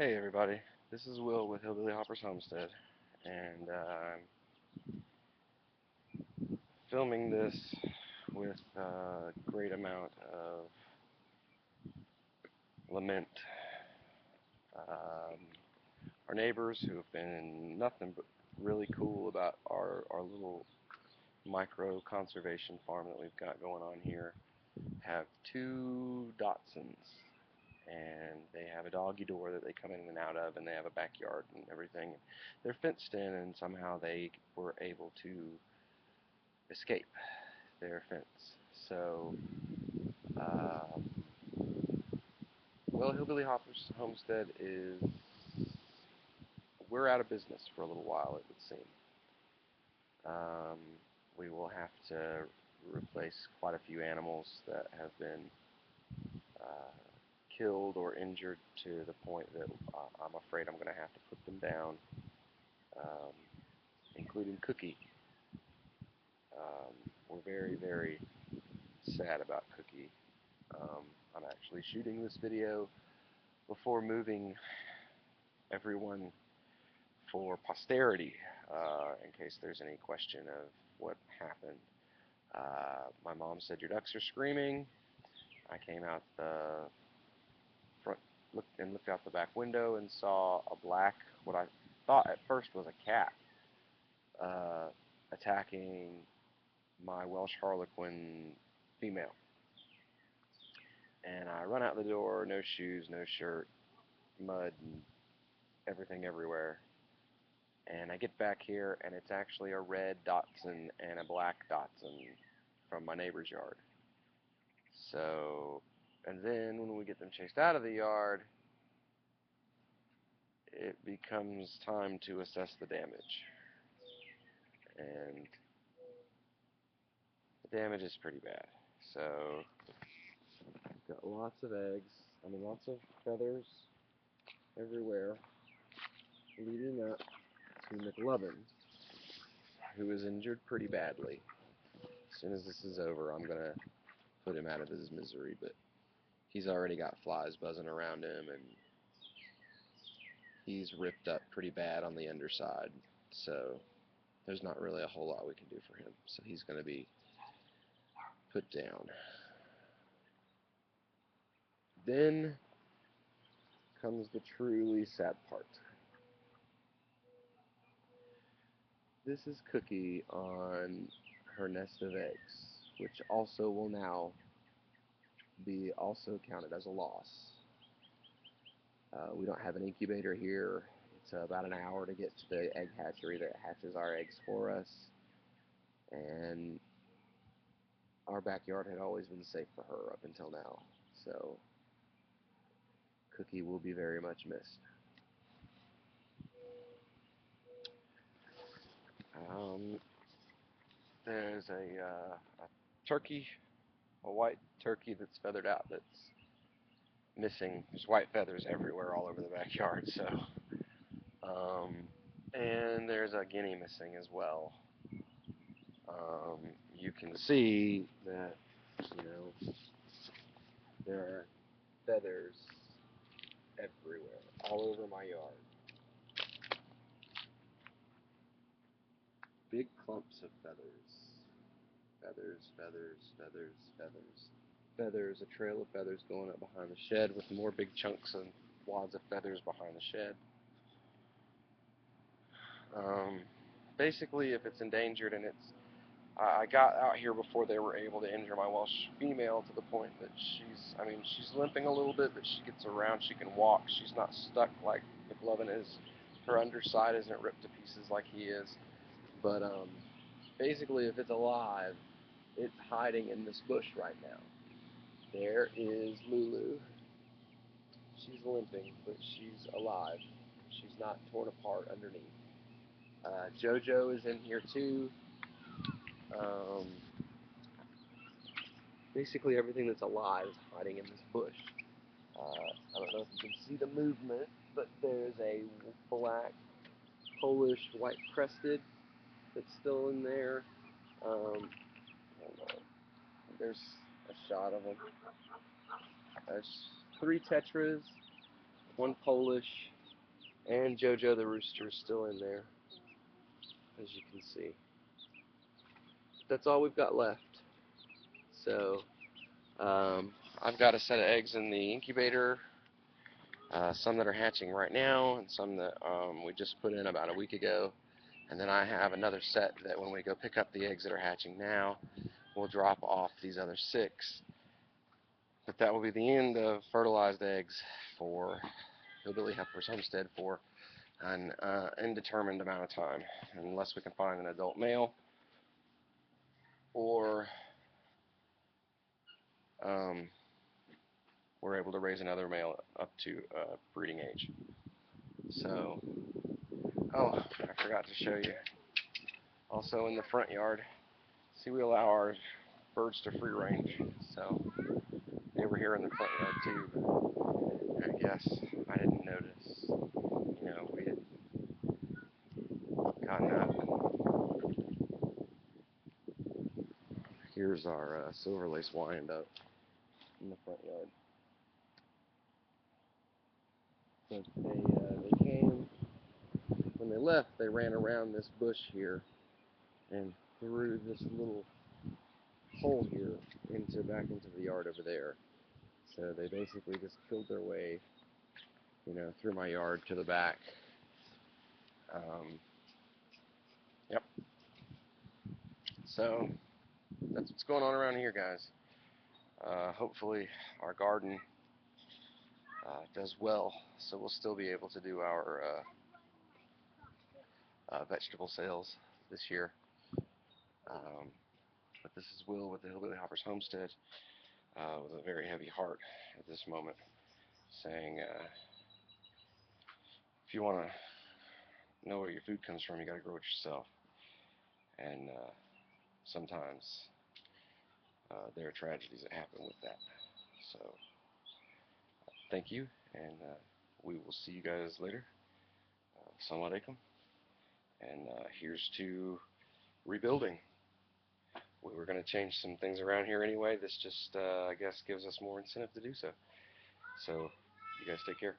Hey everybody, this is Will with Hillbilly Homestead, and I'm filming this with a great amount of lament. Um, our neighbors, who have been nothing but really cool about our little micro conservation farm that we've got going on here, have two Dachshunds, and they have a doggy door that they come in and out of, and they have a backyard and everything. They're fenced in, and somehow they were able to escape their fence. So, um, well, Hillbilly Hoppers Homestead is, we're out of business for a little while, it would seem. Um, we will have to replace quite a few animals that have been uh, killed or injured to the point that I'm afraid I'm going to have to put them down, um, including Cookie. We're very, very sad about Cookie. I'm actually shooting this video before moving everyone for posterity, in case there's any question of what happened. My mom said, "Your ducks are screaming." I came out the front, looked out the back window and saw a black, what I thought at first was a cat, uh, attacking my Welsh Harlequin female. And I run out the door, no shoes, no shirt, mud and everything everywhere. And I get back here, and it's actually a red Dachshund and a black Dachshund from my neighbor's yard. So, and then when we get them chased out of the yard, it becomes time to assess the damage. And the damage is pretty bad. So, got lots of eggs, lots of feathers everywhere, leading up to McLovin, who is injured pretty badly. As soon as this is over, I'm going to put him out of his misery, but he's already got flies buzzing around him, and he's ripped up pretty bad on the underside, so there's not really a whole lot we can do for him. So he's going to be put down. Then comes the truly sad part. This is Cookie on her nest of eggs, which also will now be also counted as a loss. We don't have an incubator here. It's about an hour to get to the egg hatchery that hatches our eggs for us. And our backyard had always been safe for her up until now. So Cookie will be very much missed. Um, there's a turkey, a white turkey that's feathered out that's missing. There's white feathers everywhere all over the backyard. So, and there's a guinea missing as well. You can see that, you know, there are feathers everywhere, all over my yard. Big clumps of feathers. Feathers, feathers, feathers, feathers. Feathers, a trail of feathers going up behind the shed with more big chunks and wads of feathers behind the shed. Um, Basically, if it's endangered and it's I got out here before they were able to injure my Welsh female to the point that she's limping a little bit, but she gets around, she can walk, she's not stuck like McLovin is. Her underside isn't ripped to pieces like he is. But basically, if it's alive, it's hiding in this bush right now. There is Lulu. She's limping, but she's alive. She's not torn apart underneath. Jojo is in here too. Um, Basically, everything that's alive is hiding in this bush. I don't know if you can see the movement, but there's a black Polish white crested that's still in there. Hold on. There's a shot of them. There's three tetras, one Polish, and JoJo the rooster is still in there, as you can see. That's all we've got left. So I've got a set of eggs in the incubator, some that are hatching right now, and some that we just put in about a week ago. And then I have another set that when we go pick up the eggs that are hatching now, we'll drop off these other 6. But that will be the end of fertilized eggs for Hillbilly Heifer's homestead for an indeterminate amount of time, unless we can find an adult male or we're able to raise another male up to breeding age. So, oh, I forgot to show you. Also in the front yard, see, we allow our birds to free range, so they were here in the front yard too. I guess I didn't notice. You know, we had gotten up. Here's our silver lace wyandotte in the front yard. But they came, when they left, they ran around this bush here and through this little hole here back into the yard over there. So they basically just killed their way, you know, through my yard to the back. Yep. So that's what's going on around here, guys. Hopefully our garden does well, so we'll still be able to do our vegetable sales this year. But this is Will with the Hillbilly Hoppers Homestead, with a very heavy heart at this moment, saying if you want to know where your food comes from, you got to grow it yourself. And sometimes there are tragedies that happen with that. So thank you, and we will see you guys later. Assalamu alaikum. And here's to rebuilding. We were going to change some things around here anyway. This just, I guess, gives us more incentive to do so. So, you guys take care.